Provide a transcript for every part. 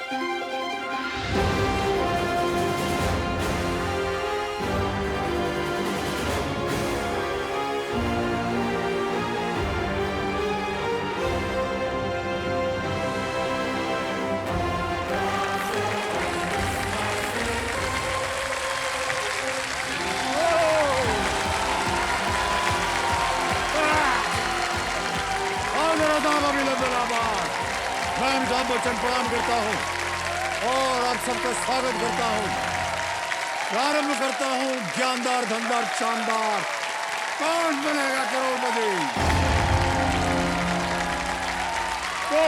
मैं अमिताभ बच्चन प्रणाम करता हूँ और आप सबका स्वागत करता हूँ। प्रारंभ करता हूँ ज्ञानदार धनदार शानदार कौन बनेगा करोड़पति। तो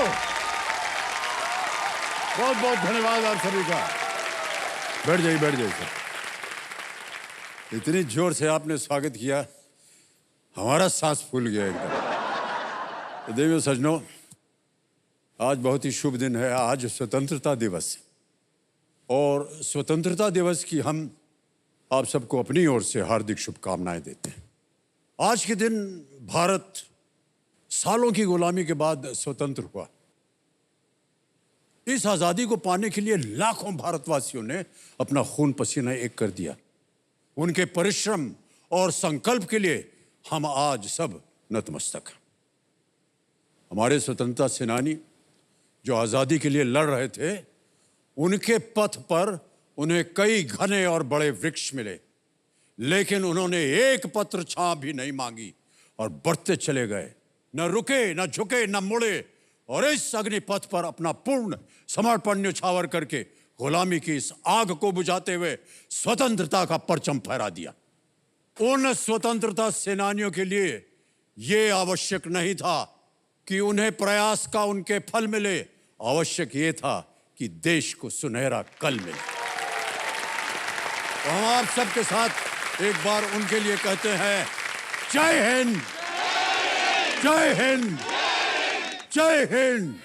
बहुत बहुत धन्यवाद आप सभी का। बैठ जाइए सर। इतनी जोर से आपने स्वागत किया, हमारा सांस फूल गया एकदम। देवियों सज्जनों, आज बहुत ही शुभ दिन है। आज स्वतंत्रता दिवस और स्वतंत्रता दिवस की हम आप सबको अपनी ओर से हार्दिक शुभकामनाएं देते हैं। आज के दिन भारत सालों की गुलामी के बाद स्वतंत्र हुआ। इस आजादी को पाने के लिए लाखों भारतवासियों ने अपना खून पसीना एक कर दिया। उनके परिश्रम और संकल्प के लिए हम आज सब नतमस्तक हैं। हमारे स्वतंत्रता सेनानी जो आजादी के लिए लड़ रहे थे, उनके पथ पर उन्हें कई घने और बड़े वृक्ष मिले, लेकिन उन्होंने एक पत्र छांव भी नहीं मांगी और बढ़ते चले गए। न रुके, न झुके, न मुड़े और इस अग्निपथ पर अपना पूर्ण समर्पण न्यौछावर करके गुलामी की इस आग को बुझाते हुए स्वतंत्रता का परचम फहरा दिया। उन स्वतंत्रता सेनानियों के लिए यह आवश्यक नहीं था कि उन्हें प्रयास का उनके फल मिले, आवश्यक ये था कि देश को सुनहरा कल मिले। तो हम आप सबके साथ एक बार उनके लिए कहते हैं जय हिंद, जय हिंद, जय हिंद।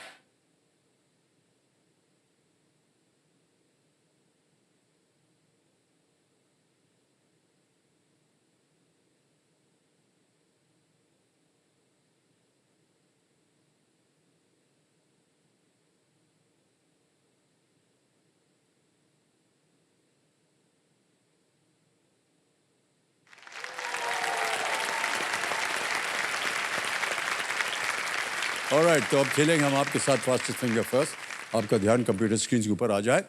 ऑलराइट, तो अब खेलेंगे हम आपके साथ फास्टेस्ट फिंगर फर्स्ट। आपका ध्यान कंप्यूटर स्क्रीन के ऊपर आ जाए।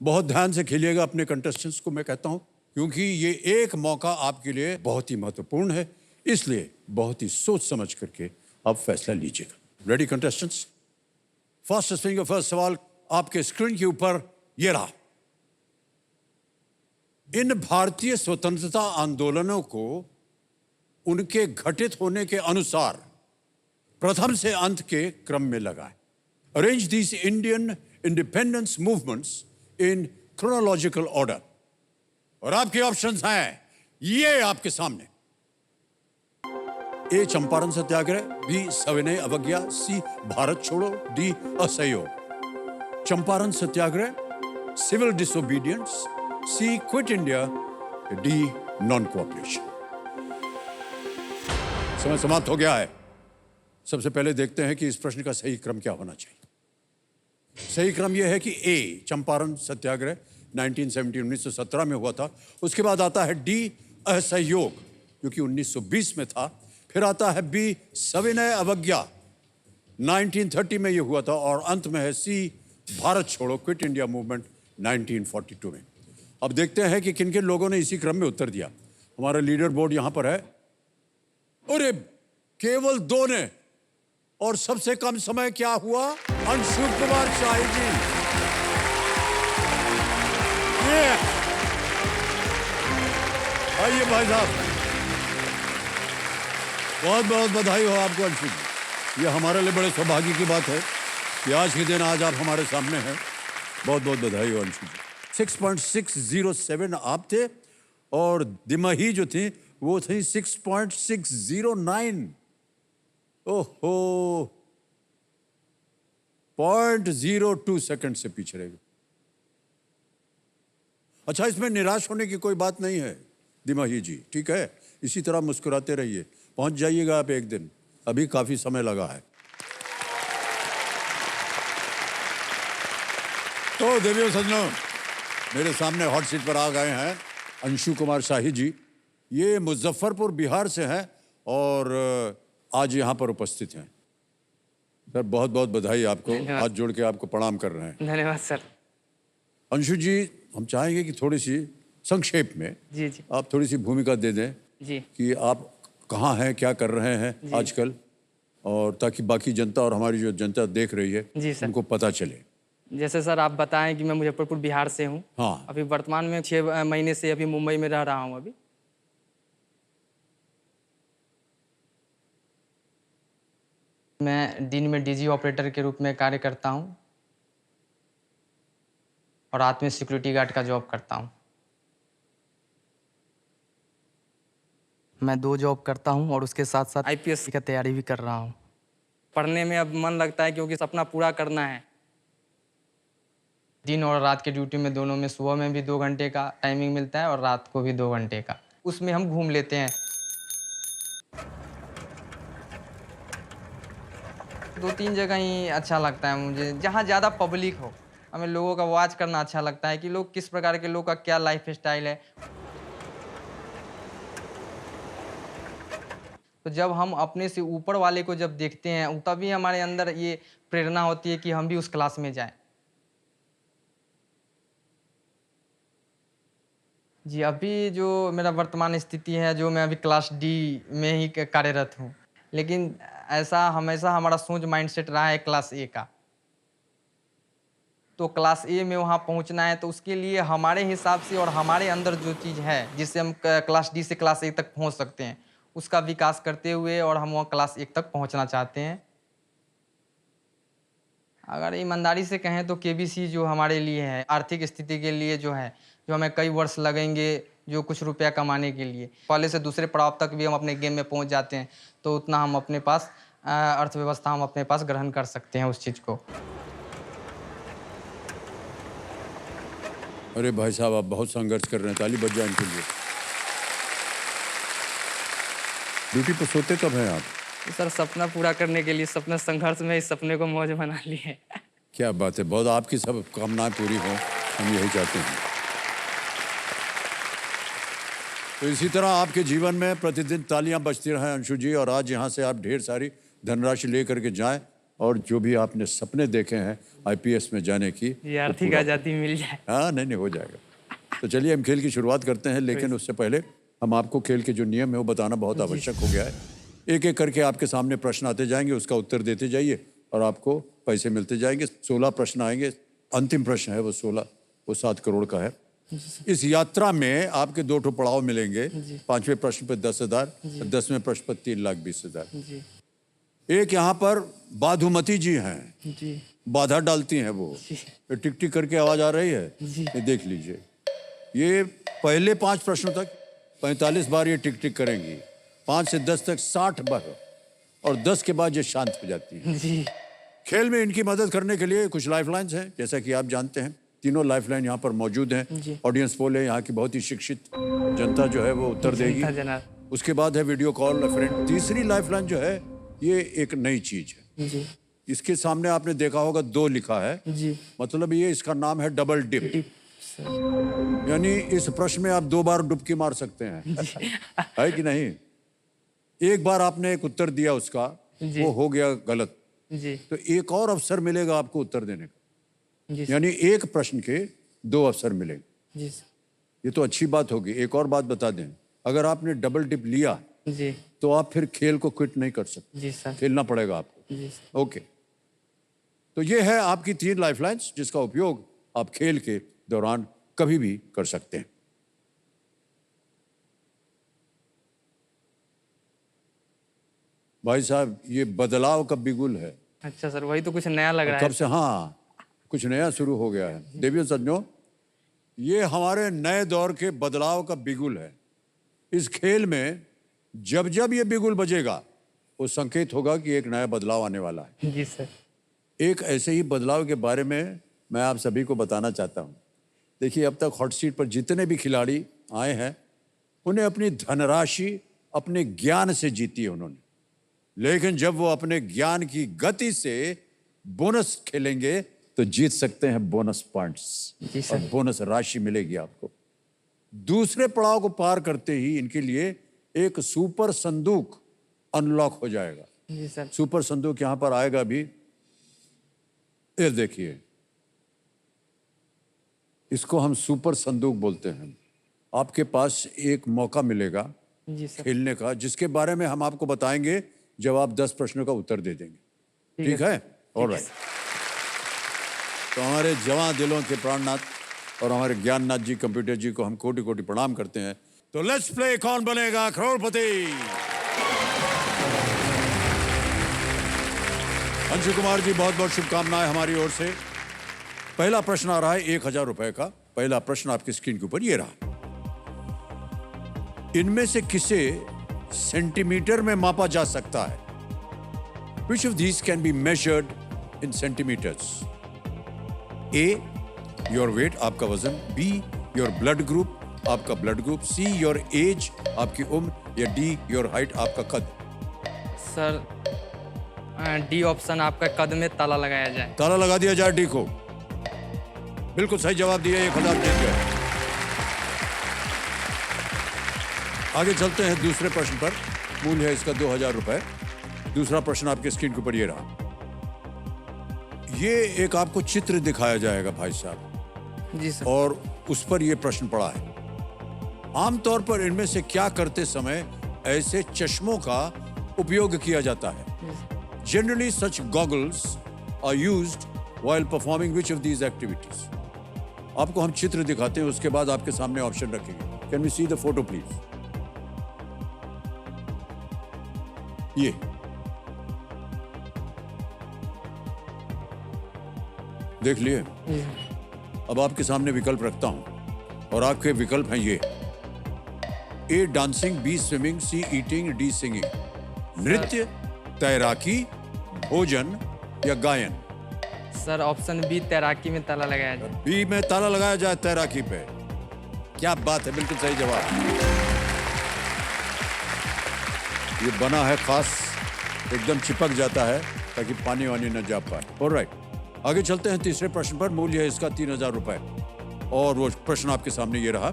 बहुत ध्यान से खेलिएगा अपने कंटेस्टेंट्स को मैं कहता हूं, क्योंकि ये एक मौका आपके लिए बहुत ही महत्वपूर्ण है, इसलिए बहुत ही सोच समझ करके आप फैसला लीजिएगा। Ready contestants? Fastest finger first सवाल आपके स्क्रीन के ऊपर ये रहा। इन भारतीय स्वतंत्रता आंदोलनों को उनके घटित होने के अनुसार प्रथम से अंत के क्रम में लगाएं। Arrange these Indian independence movements in chronological order. और आपके ऑप्शंस हैं ये आपके सामने। ए चंपारण सत्याग्रह, बी सविनय अवज्ञा, सी भारत छोड़ो, डी असहयोग। Champaran Satyagraha, civil disobedience, C quit India, D non cooperation. समय समाप्त हो गया है। सबसे पहले देखते हैं कि इस प्रश्न का सही क्रम क्या होना चाहिए। सही क्रम यह है कि ए चंपारण सत्याग्रह 1917 में हुआ था। उसके बाद आता है डी असहयोग, जो कि 1920 में था। फिर आता है बी सविनय अवज्ञा, 1930 में यह हुआ था। और अंत में है सी भारत छोड़ो, क्विट इंडिया मूवमेंट, 1942 में। अब देखते हैं कि किन किन लोगों ने इसी क्रम में उत्तर दिया। हमारा लीडर बोर्ड यहां पर है। अरे केवल 2 ने। और सबसे कम समय क्या हुआ? अंशु कुमार शाही जी। आइए भाई साहब, बहुत बहुत बधाई हो आपको अंशु जी। ये हमारे लिए बड़े सौभाग्य की बात है कि आज के दिन आज आप हमारे सामने हैं। बहुत बहुत बधाई हो अंशु जी। 6.607 आप थे और दिमाही जो थी वो थी 6.609। ओहो, 0.02 सेकंड से पीछे रह गए। अच्छा, इसमें निराश होने की कोई बात नहीं है दिमाही जी, ठीक है? इसी तरह मुस्कुराते रहिए, पहुंच जाइएगा आप एक दिन। अभी काफी समय लगा है। तो देवियों सज्जनों, मेरे सामने हॉट सीट पर आ गए हैं अंशु कुमार शाही जी। ये मुजफ्फरपुर बिहार से हैं और आज यहाँ पर उपस्थित हैं। सर बहुत बहुत बधाई आपको, धन्यवाद। हाथ जोड़ के आपको प्रणाम कर रहे हैं। धन्यवाद सर। अंशु जी, हम चाहेंगे कि थोड़ी सी संक्षेप में जी जी आप थोड़ी सी भूमिका दे दें जी कि आप कहाँ हैं, क्या कर रहे हैं आजकल, और ताकि बाकी जनता और हमारी जो जनता देख रही है जी सर। उनको पता चले। जैसे सर आप बताएं कि मैं मुजफ्फरपुर बिहार से हूँ। हाँ। अभी वर्तमान में 6 महीने से अभी मुंबई में रह रहा हूँ। अभी मैं दिन में डीजी ऑपरेटर के रूप में कार्य करता हूँ और रात में सिक्योरिटी गार्ड का जॉब करता हूँ। मैं 2 जॉब करता हूँ और उसके साथ साथ आईपीएस का तैयारी भी कर रहा हूँ। पढ़ने में अब मन लगता है क्योंकि सपना पूरा करना है। दिन और रात के ड्यूटी में दोनों में सुबह में भी 2 घंटे का टाइमिंग मिलता है और रात को भी 2 घंटे का। उसमें हम घूम लेते हैं। 2-3 जगह ही अच्छा लगता है मुझे, जहाँ ज़्यादा पब्लिक हो। हमें लोगों का वॉच करना अच्छा लगता है कि लोग किस प्रकार के, लोग का क्या लाइफ स्टाइल है। तो जब हम अपने से ऊपर वाले को जब देखते हैं तभी हमारे अंदर ये प्रेरणा होती है कि हम भी उस क्लास में जाएं। जी, अभी जो मेरा वर्तमान स्थिति है, जो मैं अभी क्लास डी में ही कार्यरत हूँ, लेकिन ऐसा हमेशा हमारा सोच माइंडसेट रहा है क्लास ए का। तो क्लास ए में वहाँ पहुँचना है, तो उसके लिए हमारे हिसाब से और हमारे अंदर जो चीज़ है जिससे हम क्लास डी से क्लास ए तक पहुँच सकते हैं, उसका विकास करते हुए और हम वहाँ क्लास 1 तक पहुँचना चाहते हैं। अगर ईमानदारी से कहें तो केबीसी जो हमारे लिए है, आर्थिक स्थिति के लिए जो है, जो हमें कई वर्ष लगेंगे जो कुछ रुपया कमाने के लिए, पहले से दूसरे पड़ाव तक भी हम अपने गेम में पहुंच जाते हैं, तो उतना हम अपने पास अर्थव्यवस्था हम अपने पास ग्रहण कर सकते हैं उस चीज़ को। अरे भाई साहब, आप बहुत संघर्ष कर रहे हैं, ताली बज जाए इनके लिए। ड्यूटी पर सोते कब हैं आप? तो सर सपना पूरा करने के लिए, सपना संघर्ष में इस सपने को मौज बना लिए। क्या बात है, बहुत आपकी सब कामनाएं पूरी हों, हम यही चाहते हैं। तो इसी तरह आपके जीवन में प्रतिदिन तालियां बजती रहें अंशु जी, और आज यहाँ से आप ढेर सारी धनराशि लेकर के जाएं और जो भी आपने सपने देखे हैं आईपीएस में जाने की, ये आर्थिक आज़ादी मिल जाए। हाँ, नहीं हो जाएगा। तो चलिए हम खेल की शुरुआत करते हैं, लेकिन उससे पहले हम आपको खेल के जो नियम है वो बताना बहुत आवश्यक हो गया है। एक एक करके आपके सामने प्रश्न आते जाएंगे, उसका उत्तर देते जाइए और आपको पैसे मिलते जाएंगे। 16 प्रश्न आएंगे, अंतिम प्रश्न है वो 16, वो 7 करोड़ का है। इस यात्रा में आपके 2 ठो पड़ाव मिलेंगे। 5वें प्रश्न पर 10,000, 10वें प्रश्न पर 3,20,000। एक यहाँ पर बाधुमती जी हैं, बाधा डालती हैं वो, ये टिक टिक करके आवाज आ रही है, ये देख लीजिए। ये पहले 5 प्रश्नों तक 45 बार ये टिक टिक करेंगी, 5 से 10 तक 60 बार, और 10 के बाद ये शांत हो जाती है। खेल में इनकी मदद करने के लिए कुछ लाइफलाइंस हैं, जैसा कि आप जानते हैं। तीनों लाइफलाइन यहाँ पर मौजूद हैं। ऑडियंस पोल है, यहाँ की बहुत ही शिक्षित जनता जो है वो उत्तर देगी। उसके बाद है वीडियो कॉल अ फ्रेंड। तीसरी लाइफलाइन जो है ये एक नई चीज है। इसके सामने आपने देखा होगा 2 लिखा है, मतलब ये इसका नाम है डबल डिप। यानी इस प्रश्न में आप 2 बार डुबकी मार सकते हैं। है कि नहीं? एक बार आपने एक उत्तर दिया उसका, वो हो गया गलत, तो एक और अवसर मिलेगा आपको उत्तर देने का। यानी एक प्रश्न के 2 अवसर मिलेंगे। ये तो अच्छी बात होगी। एक और बात बता दें, अगर आपने डबल डिप लिया तो आप फिर खेल को क्विट नहीं कर सकते, खेलना पड़ेगा आपको। ओके, तो ये है आपकी 3 लाइफलाइंस, जिसका उपयोग आप खेल के दौरान कभी भी कर सकते हैं। भाई साहब, ये बदलाव का बिगुल है। अच्छा सर, वही तो कुछ नया लग रहा है। कब से? हाँ, कुछ नया शुरू हो गया है। देवियों सज्जनों, ये हमारे नए दौर के बदलाव का बिगुल है। इस खेल में जब जब ये बिगुल बजेगा, वो संकेत होगा कि एक नया बदलाव आने वाला है। जी सर। एक ऐसे ही बदलाव के बारे में मैं आप सभी को बताना चाहता हूँ। देखिए, अब तक हॉट सीट पर जितने भी खिलाड़ी आए हैं, उन्हें अपनी धनराशि अपने ज्ञान से जीती है उन्होंने। लेकिन जब वो अपने ज्ञान की गति से बोनस खेलेंगे तो जीत सकते हैं बोनस पॉइंट्स जी सर। और बोनस राशि मिलेगी आपको। दूसरे पड़ाव को पार करते ही इनके लिए एक सुपर संदूक अनलॉक हो जाएगा। जी सर। सुपर संदूक यहां पर आएगा भी, ये देखिए, इसको हम सुपर संदूक बोलते हैं। आपके पास एक मौका मिलेगा जी सर। खेलने का, जिसके बारे में हम आपको बताएंगे जब आप 10 प्रश्नों का उत्तर दे देंगे। ठीक है? ऑलराइट। तो हमारे जवां दिलों के प्राणनाथ और हमारे ज्ञाननाथ जी, कंप्यूटर जी को हम कोटि कोटि प्रणाम करते हैं। तो लेट्स प्ले कौन बनेगा करोड़पति। अंशु कुमार जी, बहुत बहुत शुभकामनाएं हमारी ओर से। पहला प्रश्न आ रहा है 1000 रुपए का। पहला प्रश्न आपकी स्क्रीन के ऊपर ये रहा। इनमें से किसे सेंटीमीटर में मापा जा सकता है? Which of these can be measured in centimeters? A, your weight, आपका वजन। B, your blood group, आपका blood group. C, your age, आपकी उम्र। या D, your height, आपका कद। सर डी ऑप्शन, आपका कद में ताला लगाया जाए। ताला लगा दिया जाए डी को। बिल्कुल सही जवाब दिया, 1000 जीत गए। आगे चलते हैं दूसरे प्रश्न पर। मूल्य है इसका 2000 रुपए। दूसरा प्रश्न आपके स्क्रीन के ऊपर ये रहा। ये एक आपको चित्र दिखाया जाएगा भाई साहब, जी सर। और उस पर यह प्रश्न पड़ा है। आमतौर पर इनमें से क्या करते समय ऐसे चश्मों का उपयोग किया जाता है? Generally such goggles are used while performing which of these activities? आपको हम चित्र दिखाते हैं, उसके बाद आपके सामने ऑप्शन रखेंगे। Can we see the photo please? ये देख लिए। अब आपके सामने विकल्प रखता हूं और आपके विकल्प हैं ये। A dancing, B swimming, C eating, D singing. नृत्य, तैराकी, भोजन या गायन। सर ऑप्शन बी, तैराकी में ताला लगाया जाए। बी में ताला लगाया जाए तैराकी पे। क्या बात है, बिल्कुल सही जवाब। ये बना है खास, एकदम चिपक जाता है ताकि पानी वानी न जा पाए। ऑलराइट, आगे चलते हैं तीसरे प्रश्न पर। मूल्य है इसका 3000 रुपए और वो प्रश्न आपके सामने ये रहा।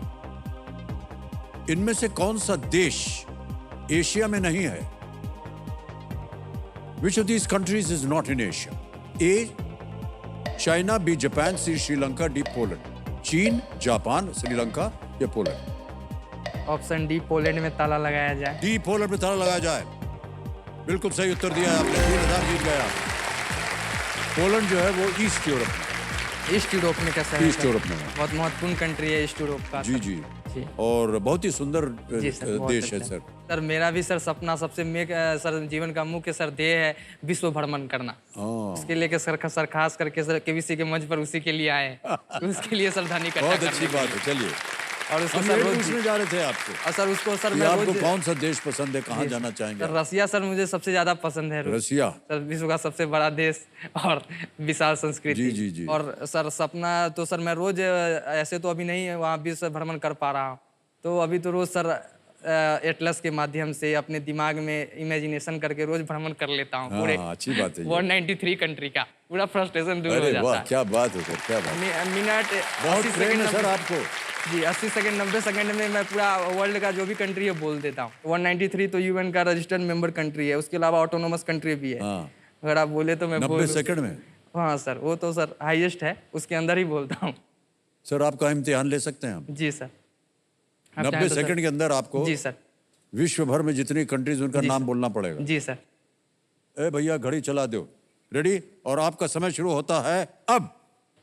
इनमें से कौन सा देश एशिया में नहीं है? Which of these countries is not in Asia? A, China, B Japan, C Sri Lanka, D Poland. चीन, जापान, श्रीलंका या पोलैंड? ऑप्शन डी, पोलैंड में ताला लगाया जाए। डी, पोलैंड में ताला लगाया जाए। बिल्कुल सही उत्तर दिया है आपने, 3000 जीत गया। पोलैंड जो है वो ईस्ट यूरोप में। ईस्ट यूरोप में कैसा है? ईस्ट यूरोप में है। बहुत महत्वपूर्ण कंट्री है ईस्ट यूरोप का। जी जी, और बहुत ही सुंदर देश है सर। सर मेरा भी सर सपना, सबसे सर जीवन का मुख्य सर ध्येय है विश्व भ्रमण करना। उसके लिए सर खास करके सर केबीसी के मंच पर उसी के लिए आए हैं। उसके लिए सर धनी इकट्ठा बहुत अच्छी बात है। चलिए, और उसको हम सर ये रोज पूछने जा रहे थे आपको। और सर उसको सर कि मैं आपको रोज कौन सा देश पसंद है, कहाँ जाना चाहेंगे? सर रसिया सर मुझे सबसे ज्यादा पसंद है। रसिया सर विश्व का सबसे बड़ा देश और विशाल संस्कृति। जी जी जी। और सर सपना तो सर मैं रोज, ऐसे तो अभी नहीं वहाँ विश्व भ्रमण कर पा रहा हूँ, तो अभी तो रोज सर एटलस के माध्यम से अपने दिमाग में इमेजिनेशन करके रोज भ्रमण कर लेता हूँ पूरे। अच्छी बात है। 193 कंट्री का पूरा फ्रस्ट्रेशन दूर हो जाता वाह, है। क्या बात है सर, क्या बात। मिनट बहुत 80 प्रेम है सेकंड सर आपको। जी 80 सेकंड 90 सेकंड में मैं पूरा वर्ल्ड का जो भी कंट्री है बोल देता हूँ। 193 तो यूएन का रजिस्टर्ड मेंबर कंट्री है, उसके अलावा ऑटोनोमस कंट्री भी है। अगर आप बोले तो मैं 90 सेकंड में? हाँ सर, वो तो सर हाईएस्ट है, उसके अंदर ही बोलता हूँ। सर आपका इम्तिहान ले सकते हैं हम? जी सर। 90 सेकंड के अंदर आपको जी सर विश्व भर में जितनी कंट्रीज उनका नाम बोलना पड़ेगा। जी सर। ए भैया घड़ी चला दो, रेडी? और आपका समय शुरू होता है अब।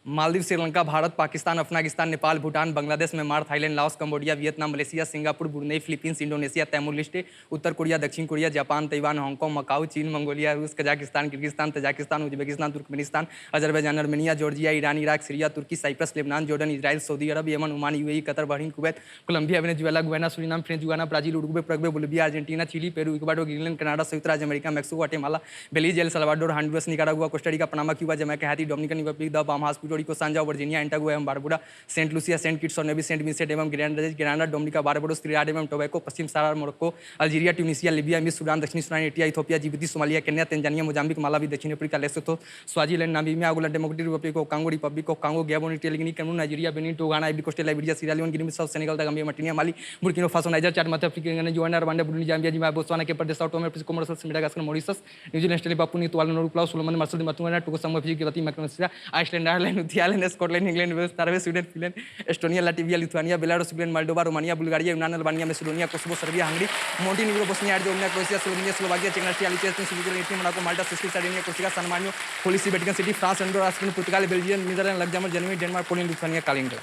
Maldives, Sri Lanka, Bharat, Pakistan, Afghanistan, Nepal, Bhutan, Bangladesh, Myanmar, Thailand, Laos, Cambodia, Vietnam, Malaysia, Singapore, Brunei, Philippines, Indonesia, Taimur लिस्टे, उत्तर कोरिया, दक्षिण Korea, Japan, Taiwan, Hong Kong, Macau, चीन, मंगोलिया, रूस, Kazakhstan, Kyrgyzstan, Tajikistan, Uzbekistan, Turkmenistan, Azerbaijan, Armenia, Georgia, Iran, Iraq, Syria, तुर्की, Cyprus, Lebanon, Jordan, Israel, Saudi अरब, Yemen, Oman, UAE, Qatar, Bahrain, Kuwait, Colombia, Venezuela, Guyana, Suriname, French Guiana, Brazil, Uruguay, Paraguay, Bolivia, Argentina, chilli, Peru, Ecuador, Greenland, Canada, संयुक्त राज्य America, Mexico, Guatemala, Belize, El Salvador, Honduras, Nicaragua, Costa Rica, Panama, Cuba, Jamaica, Haiti, Dominican Republic, the Bahamas, Rico, सांजा, Virginia, Antigua एवं Barbuda, Saint Lucia, Saint Kitts और Nevis, Saint Vincent एवं Grenada, Dominica, Barbados, Trinidad एवं Tobago, पश्चिम Sahara, Morocco, Algeria, Tunisia, Libya, मिस्र, Sudan, दक्षिणी Sudan, एटिया, Ethiopia, Djibouti, Somalia, Kenya, Tanzania, Mozambique, Malawi, दक्षिण Africa, Lesotho, Swaziland, Namibia, Angola, democratic Republic of Congo, Republic of Congo, Gabon, Guinea, Cameroon, Nigeria, Benin, टोगाना, Ivory Coast, Liberia, Sierra Leone, Guinea Bissau, Senegal, the Gambia, Mauritania, Mali, Burkina Faso, Niger, Chad, मध्य Africa, जोआना, Rwanda, Burundi, Zambia, Zimbabwe, Botswana, Cape Verde, Sao Tome, Comoros, Madagascar, Mauritius, New Zealand, Australia, Papua New Guinea, Tuvalu, Nauru, Solomon, Marshall, मातुंगा, Togo, Samoa, Fiji, गिरती, Micronesia, Iceland, Ireland, उथियालैंड, Scotland, England, Wales, Norway, Sweden, Finland, Estonia, Latvia, Lithuania, Belarus, Ukraine, Moldova, Romania, Bulgaria, यूनान, Albania, Macedonia, Kosovo, Serbia, Hungary, Montenegro, Bosnia, Herzegovina, Croatia, Slovenia, Slovakia, चेक, Austria, Liechtenstein, Switzerland, Italy, Monaco, Malta, Sicily, Sardinia, Corsica, San Marino, Holy See, Vatican City, France, Andorra, Spain, पुर्तगाल, Belgium, Netherlands, Luxembourg, Germany, Denmark, Poland, Lithuania, Kaliningrad.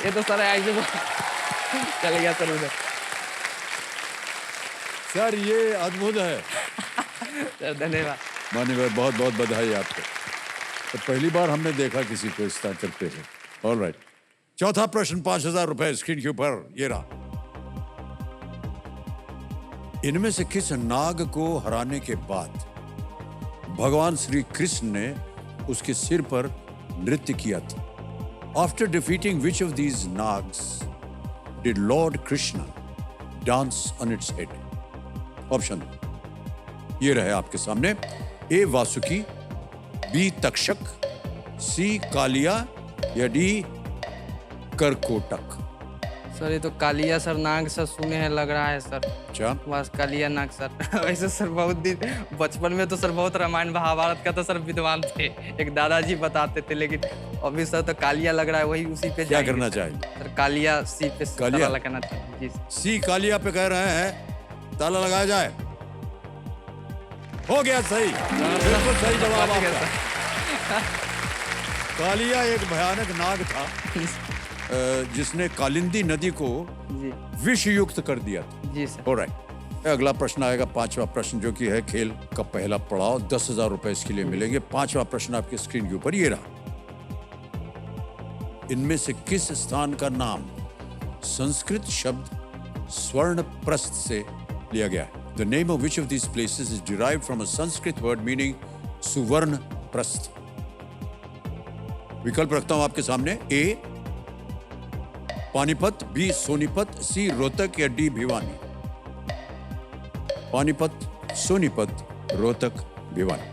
ये तो सारा ऐसे चले गया sir उधर। Sir ये अद्भुत है। सर धन्यवाद। माननीय भाई, बहुत बहुत बधाई आपको। तो पहली बार हमने देखा किसी को इस तरह करते हुए। ऑलराइट, चौथा प्रश्न 5,000 रुपए स्क्रीन के ऊपर ये रहा। इनमें से किस नाग को हराने के बाद भगवान श्री कृष्ण ने उसके सिर पर नृत्य किया था? After defeating which of these nags did lord Krishna dance on its head? Option ये रहे आपके सामने। A Vasuki, B Takshak, C Kaliya या डी करकोटक। सर ये तो कालिया सर नाग सर सुने हैं लग रहा है सर। अच्छा, बस कालिया नाग सर। वैसे सर बहुत दिन बचपन में तो सर बहुत रामायण महाभारत का तो सर विद्वान थे, एक दादाजी बताते थे, लेकिन अभी सर तो कालिया लग रहा है, वही उसी पे क्या जाएंगे करना सर। चाहिए? सर कालिया सी पे कालिया? ताला लगाना चाहिए जी सर। सी कालिया पे कह रहे हैं, ताला लगाया जाए। हो गया सही, बिल्कुल सही जवाब बच गया आपका। कालिया एक भयानक नाग था जिसने कालिंदी नदी को जी विष युक्त कर दिया था। जी सर। ऑलराइट, अगला प्रश्न आएगा, पांचवा प्रश्न, जो कि है खेल का पहला पड़ाव। 10,000 रुपए इसके लिए मिलेंगे। पांचवा प्रश्न आपके स्क्रीन के ऊपर ये रहा। इनमें से किस स्थान का नाम संस्कृत शब्द स्वर्ण प्रस्थ से लिया गया है? The name of which of these places is derived from a Sanskrit word meaning सुवर्ण प्रस्थ? विकल्प रखता हूं आपके सामने। ए पानीपत, बी सोनीपत, सी रोहतक या डी भिवानी। पानीपत, सोनीपत, रोहतक, भिवानी।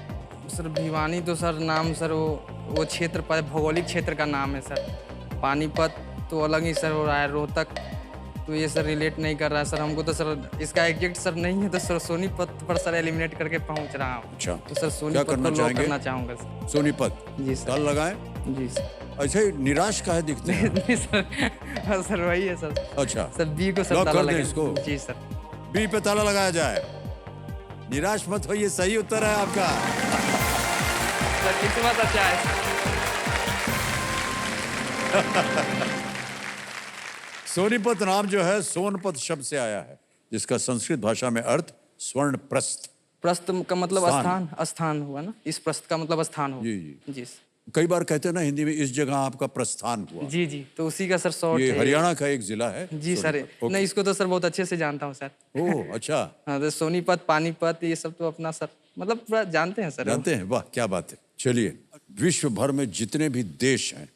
सर भिवानी तो सर नाम सर वो क्षेत्र पर भौगोलिक क्षेत्र का नाम है सर। पानीपत तो अलग ही सर हो रहा है। रोहतक तो ये सर रिलेट नहीं कर रहा है सर हमको, तो सर इसका एग्जैक्ट सर नहीं है, तो सर सोनीपत पर सर एलिमिनेट करके पहुंच रहा हूँ। अच्छा, तो सर सोनीपत करना पर लॉक चाहेंगे? करना चाहूंगा सर। सोनीपत जी सर। ताल लगाएं। जी सर। अच्छा, निराश काहे दिखते हैं? नहीं सर, हाँ सर वही है सर। अच्छा, सर बी को सर लॉक ताला कर दें लगा। इसको? जी सर। बी पे ताला लगाया जाए। निराश मत होइए, सही उत्तर है आपका। सर किस्मत अच्छा है सर। सोनीपत नाम जो है सोनपत शब्द से आया है, जिसका संस्कृत भाषा में अर्थ स्वर्ण प्रस्थ। प्रस्थ का मतलब स्थान। स्थान, स्थान हुआ ना, इस प्रस्थ का मतलब स्थान हुआ। जी, जी। जी सर। कई बार कहते हैं ना हिंदी में, इस जगह आपका प्रस्थान हुआ। जी जी, तो उसी का सर शॉर्ट ये है। हरियाणा का एक जिला है। जी सर। सोनीपत। ओके। नहीं इसको तो सर बहुत अच्छे से जानता हूँ सर। ओह अच्छा, हाँ तो सोनीपत, पानीपत ये सब तो अपना सर मतलब पूरा जानते हैं सर। जानते हैं, वाह क्या बात है। चलिए, विश्व भर में जितने भी देश हैं,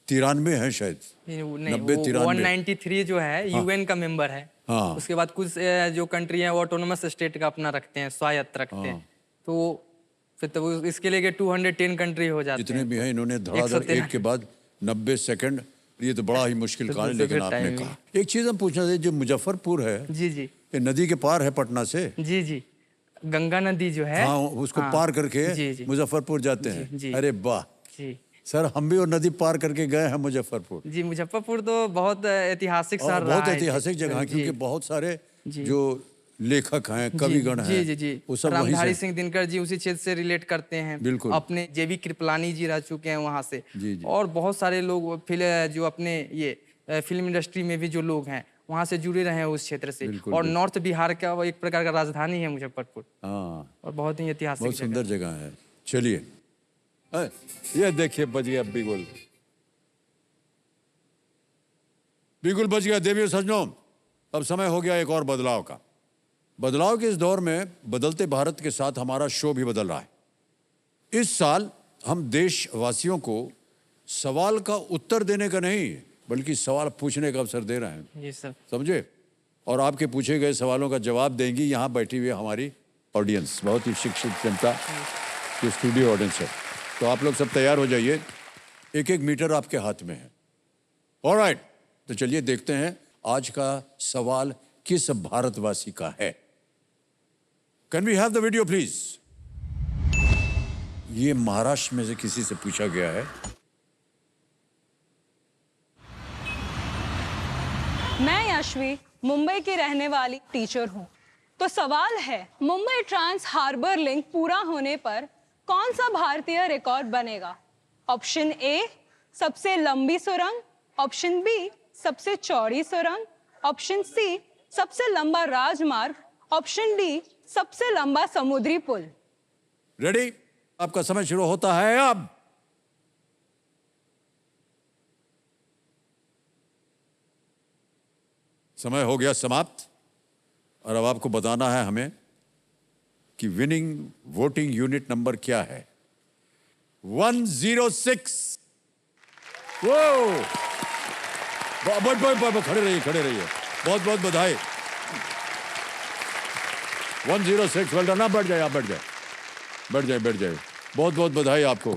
93 हैं शायद, 90 93। 193 जो है यूएन का मेंबर है। हाँ। उसके बाद कुछ जो कंट्री है वो ऑटोनोमस स्टेट का अपना रखते हैं, स्वायत्त रखते हैं। तो फिर तो वो इसके लिए 210 कंट्री हो जाते जितने हैं। भी हैं, इन्होंने धड़ाधड़ एक के बाद 90 सेकंड, ये तो बड़ा ही मुश्किल काम है, तो लेकिन फिर आपने टाइम कहा। एक चीज हम पूछना चाहिए, जो मुजफ्फरपुर है, जी जी ये नदी के पार है पटना से। जी जी, गंगा नदी जो है। हाँ, उसको हाँ, पार करके जी जी मुजफ्फरपुर जाते जी, हैं। जी। अरे वाह जी सर, हम भी वो नदी पार करके गए हैं मुजफ्फरपुर। जी। मुजफ्फरपुर तो बहुत ऐतिहासिक और शहर रहा बहुत है। ऐतिहासिक जगह है, जी। क्योंकि बहुत सारे जी। जो लेखक हैं, कविगण हैं, जी जी जी, वो सब वहीं रामधारी से। सिंह दिनकर जी उसी क्षेत्र से रिलेट करते हैं। बिल्कुल। अपने जेबी कृपलानी जी रह चुके हैं वहाँ से। जी, जी। और बहुत सारे लोग जो अपने ये फिल्म इंडस्ट्री में भी जो लोग हैं वहाँ से जुड़े रहे हैं उस क्षेत्र से। बिल्कुल, और बिल्कुल। नॉर्थ बिहार का वो एक प्रकार का राजधानी है मुजफ्फरपुर, हाँ, और बहुत ही ऐतिहासिक बहुत जगह सुंदर जगह है। चलिए, ये देखिए बच गया बिगुल। बिगुल बच गया। देवियों सज्जनों, अब समय हो गया एक और बदलाव का। बदलाव के इस दौर में बदलते भारत के साथ हमारा शो भी बदल रहा है। इस साल हम देशवासियों को सवाल का उत्तर देने का नहीं बल्कि सवाल पूछने का अवसर दे रहे हैं, जी सर। समझे? और आपके पूछे गए सवालों का जवाब देंगी यहाँ बैठी हुई हमारी ऑडियंस, बहुत ही शिक्षित जनता की स्टूडियो ऑडियंस है। तो आप लोग सब तैयार हो जाइए, एक एक मीटर आपके हाथ में है। ऑलराइट, तो चलिए देखते हैं आज का सवाल किस भारतवासी का है। Can we have the video please? ये महाराष्ट्र में से किसी से पूछा गया है। मैं यशवी मुंबई की रहने वाली टीचर हूँ। तो सवाल है, मुंबई ट्रांस हार्बर लिंक पूरा होने पर कौन सा भारतीय रिकॉर्ड बनेगा? ऑप्शन ए सबसे लंबी सुरंग, ऑप्शन बी सबसे चौड़ी सुरंग, ऑप्शन सी सबसे लंबा राजमार्ग, ऑप्शन डी सबसे लंबा समुद्री पुल। रेडी? आपका समय शुरू होता है अब। समय हो गया समाप्त और अब आपको बताना है हमें कि विनिंग वोटिंग यूनिट नंबर क्या है। 106। वो खड़े रहिए, खड़े रहिए, बहुत बहुत बधाई। 106 वेल डन। बैठ जाए, आप बैठ जाए, बैठ जाए, बैठ जाए। बहुत बहुत बधाई आपको।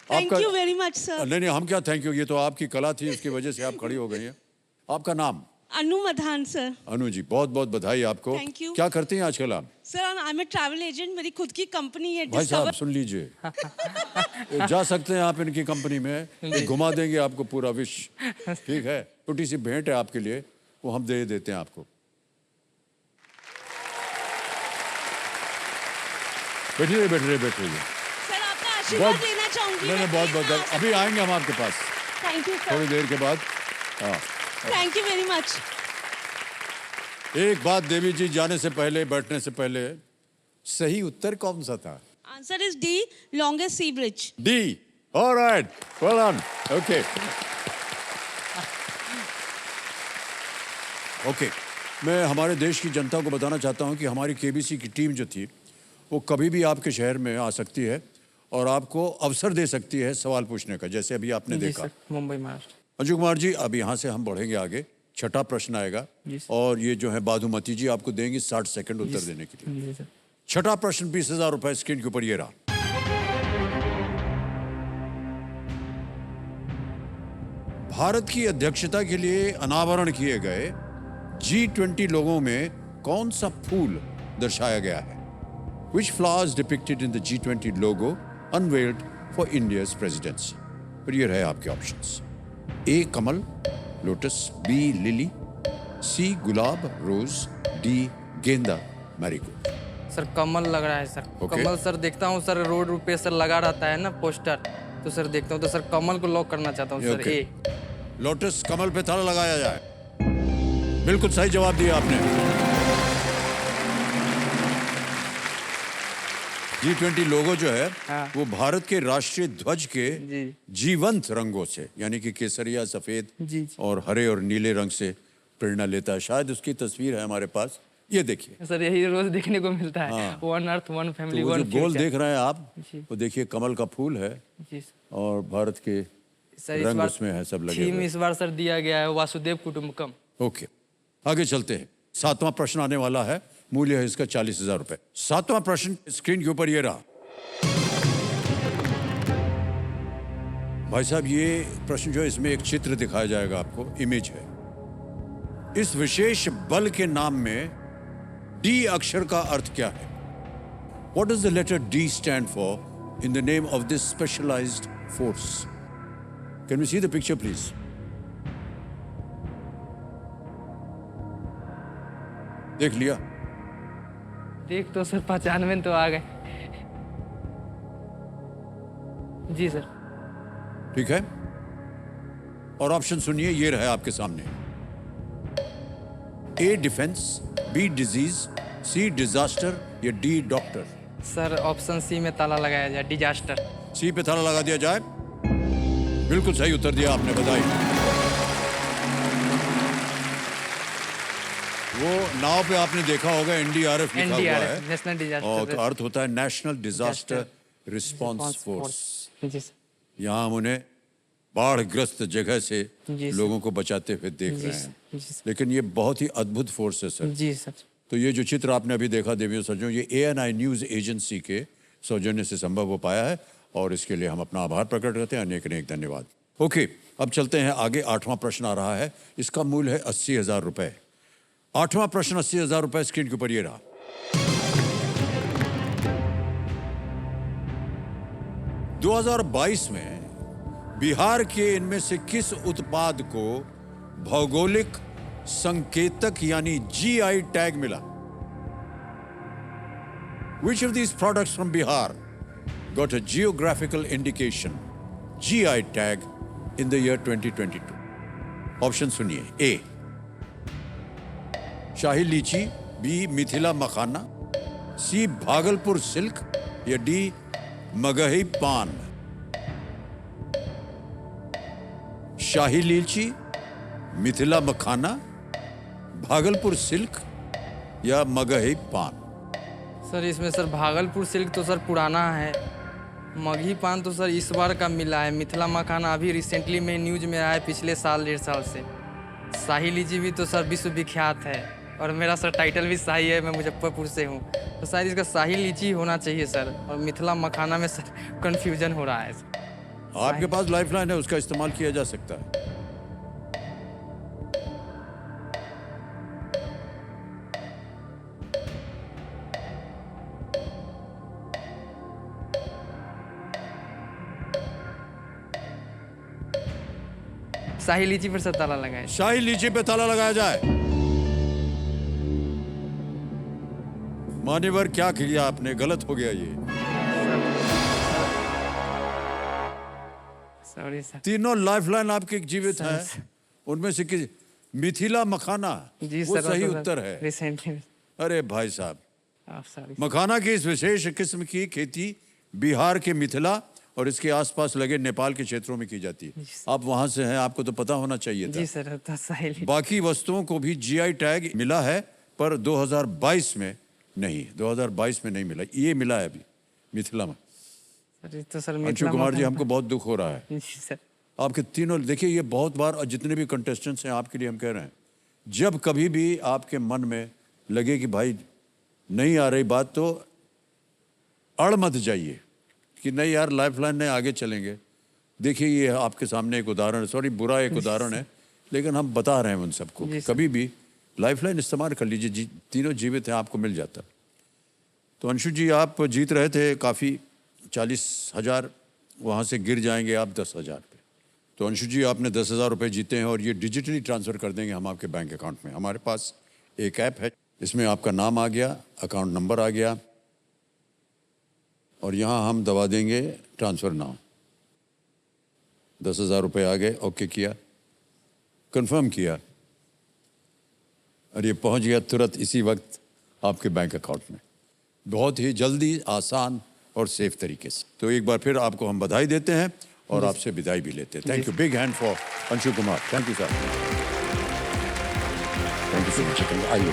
Thank you very much sir. नहीं नहीं, हम क्या थैंक यू, ये तो आपकी कला थी, उसकी वजह से आप खड़ी हो गई हैं। आपका नाम? अनु मधान सर। अनु जी, बहुत बहुत बधाई आपको। Thank you. क्या करती हैं आजकल आप? Sir I am a travel agent, मेरी खुद की कंपनी है भाई साहब डिस्कवर। सुन लीजिए, जा सकते हैं आप इनकी कंपनी में, ये घुमा देंगे आपको पूरा विश्व। ठीक है, छोटी सी भेंट है आपके लिए, वो हम दे देते हैं आपको। बैठ रहिए, बैठ रहिए, बैठ रहिए। सर आपका आशीर्वाद लेना चाहूंगी। नहीं नहीं, बहुत बहुत अभी आएंगे हम आपके पास थैंक यू थोड़ी सर। देर के बाद। हाँ, थैंक यू वेरी मच। एक बात देवी जी, जाने से पहले, बैठने से पहले, सही उत्तर कौन सा था? Answer is D, longest sea bridge. D. Alright, well done. Okay okay, मैं हमारे देश की जनता को बताना चाहता हूं कि हमारी केबीसी की टीम जो थी वो कभी भी आपके शहर में आ सकती है और आपको अवसर दे सकती है सवाल पूछने का, जैसे अभी आपने जी देखा। सर, मुंबई महाराष्ट्र। अंजू कुमार जी, अब यहाँ से हम बढ़ेंगे आगे। छठा प्रश्न आएगा जी सर। और ये जो है बाधुमती जी आपको देंगे 60 सेकंड उत्तर देने के लिए। जी सर। छठा प्रश्न 20,000 रुपए स्क्रीन के ऊपर ये रहा। भारत की अध्यक्षता के लिए अनावरण किए गए G20 लोगों में कौन सा फूल दर्शाया गया है? Which flowers depicted in the G20 logo unveiled for India's presidency? पर ये रहे आपके ऑप्शंस। ए कमल, लोटस, बी लिली, सी गुलाब रोज, डी गेंदा मैरीगोल्ड। सर कमल लग रहा है सर। Okay. कमल सर देखता हूँ सर, रोड पे सर लगा रहता है ना पोस्टर, तो सर देखता हूँ, तो सर कमल को लॉक करना चाहता हूँ सर। Okay. ए। लोटस कमल पे ताला लगाया जाए। बिल्कुल सही जवाब दिया आपने। G20 लोगो जो है हाँ। वो भारत के राष्ट्रीय ध्वज के जी। जीवंत रंगों से, यानी कि केसरिया, सफेद जी। और हरे और नीले रंग से प्रेरणा लेता है। शायद उसकी तस्वीर है हमारे पास, ये देखिए। सर यही रोज देखने को मिलता है। हाँ। वन अर्थ वन तो फैमिली वो वन जो गोल देख रहे हैं आप, जी। वो देखिए कमल का फूल है जी सर। और भारत के सर इस रंग बार उसमें है, सब लगे थीम हुए। इस बार सर दिया गया है वासुदेव कुटुंबकम। ओके, आगे चलते हैं। सातवां प्रश्न आने वाला है, मूल्य है इसका 40,000 रुपए। सातवां प्रश्न स्क्रीन के ऊपर ये रहा। भाई साहब, ये प्रश्न जो है इसमें एक चित्र दिखाया जाएगा आपको, इमेज है। इस विशेष बल के नाम में डी अक्षर का अर्थ क्या है? What does the letter D stand for in the name of this specialized force? Can we see the picture, please? देख लिया? देख तो सर 95 तो आ गए। जी सर। ठीक है, और ऑप्शन सुनिए, ये रहे आपके सामने। A defence, B disease, C disaster D डी डॉक्टर। सर ऑप्शन सी में ताला लगाया जाए, डिजास्टर। सी पे ताला लगा दिया जाए। बिल्कुल सही उत्तर दिया आपने, बधाई। वो नाव पे आपने देखा होगा NDRF लिखा हुआ है, NDRF, नेशनल और डिजास्टर अर्थ होता है नेशनल डिजास्टर रिस्पॉन्स फोर्स। जी सर। यहाँ हम उन्हें बाढ़ग्रस्त जगह से जी सर। लोगों को बचाते हुए देख जी रहे सर, हैं। जी सर। लेकिन ये बहुत ही अद्भुत फोर्स है सर। जी सर। तो ये जो चित्र आपने अभी देखा देवियों सज्जनों, ये ANI न्यूज़ एजेंसी के सौजन्य से संभव हो पाया है और इसके लिए हम अपना आभार प्रकट करते हैं। अनेक अनेक धन्यवाद। ओके, अब चलते हैं आगे। 8वां प्रश्न आ रहा है, इसका मूल्य है 80,000 रुपए। 8वां प्रश्न 80,000 रुपए स्क्रीन के ऊपर ये रहा। – 2022 में बिहार के इनमें से किस उत्पाद को भौगोलिक संकेतक यानी GI टैग मिला? Which of these products from Bihar got a geographical indication GI tag in the year 2022? Option सुनिए। A शाही लीची, B मिथिला मखाना, C भागलपुर सिल्क या D मगही पान। शाही लीची, मिथिला मखाना, भागलपुर सिल्क या मगही पान। सर इसमें सर भागलपुर सिल्क तो सर पुराना है, मगही पान तो सर इस बार का मिला है, मिथिला मखाना अभी रिसेंटली में न्यूज में आया है पिछले साल 1.5 साल से। शाही लीची भी तो सर विश्व विख्यात है और मेरा सर टाइटल भी शाही है, मैं मुजफ्फरपुर से हूँ, तो शायद इसका शाही लीची होना चाहिए सर। और मिथिला मखाना में सर कन्फ्यूजन हो रहा है सर। आपके पास लाइफलाइन है, उसका इस्तेमाल किया जा सकता है। शाही लीची पर सर ताला लगाए। शाही लीची पे ताला लगाया जाए। मान्यवर क्या किया आपने, गलत हो गया ये। Sorry sir. तीनों लाइफलाइन आपके जीवित हैं, उनमें से किसी मिथिला मखाना जी वो सर सही तो सर उत्तर है। रिसेंटली। अरे भाई साहब, सॉरी। मखाना की इस विशेष किस्म की खेती बिहार के मिथिला और इसके आसपास लगे नेपाल के क्षेत्रों में की जाती है। आप वहां से हैं, आपको तो पता होना चाहिए था। जी सर तो शाही लीची। बाकी वस्तुओं को भी GI टैग मिला है, पर 2022 में नहीं, 2022 में नहीं मिला, ये मिला है अभी मिथिला में। सर तो सर अंशु मिथिला कुमार जी, मखाना- हमको बहुत दुख हो रहा है। जी सर। आपके तीनों देखिए, ये बहुत बार, और जितने भी कंटेस्टेंट्स हैं आपके लिए हम कह रहे हैं, जब कभी भी आपके मन में लगे कि भाई नहीं आ रही बात, तो अड़ मत जाइए कि नहीं यार लाइफलाइन नहीं, आगे चलेंगे। देखिए ये आपके सामने एक उदाहरण है, सॉरी बुरा एक उदाहरण है, लेकिन हम बता रहे हैं उन सबको, कभी भी लाइफलाइन इस्तेमाल कर लीजिए, तीनों जीवित हैं, आपको मिल जाता। तो अंशु जी आप जीत रहे थे काफ़ी, 40,000, वहाँ से गिर जाएंगे आप 10,000 पे। तो अंशु जी आपने 10,000 रुपये जीते हैं और ये डिजिटली ट्रांसफ़र कर देंगे हम आपके बैंक अकाउंट में। हमारे पास एक ऐप है, इसमें आपका नाम आ गया, अकाउंट नंबर आ गया और यहाँ हम दबा देंगे ट्रांसफ़र नाउ। 10,000 रुपये आ गए, ओके किया, कंफर्म किया और ये पहुँच गया तुरंत इसी वक्त आपके बैंक अकाउंट में, बहुत ही जल्दी, आसान और सेफ तरीके से। तो एक बार फिर आपको हम बधाई देते हैं और आपसे विदाई भी लेते हैं। Thank you, big hand for Anshu Kumar. Thank you sir, thank you so much. आइए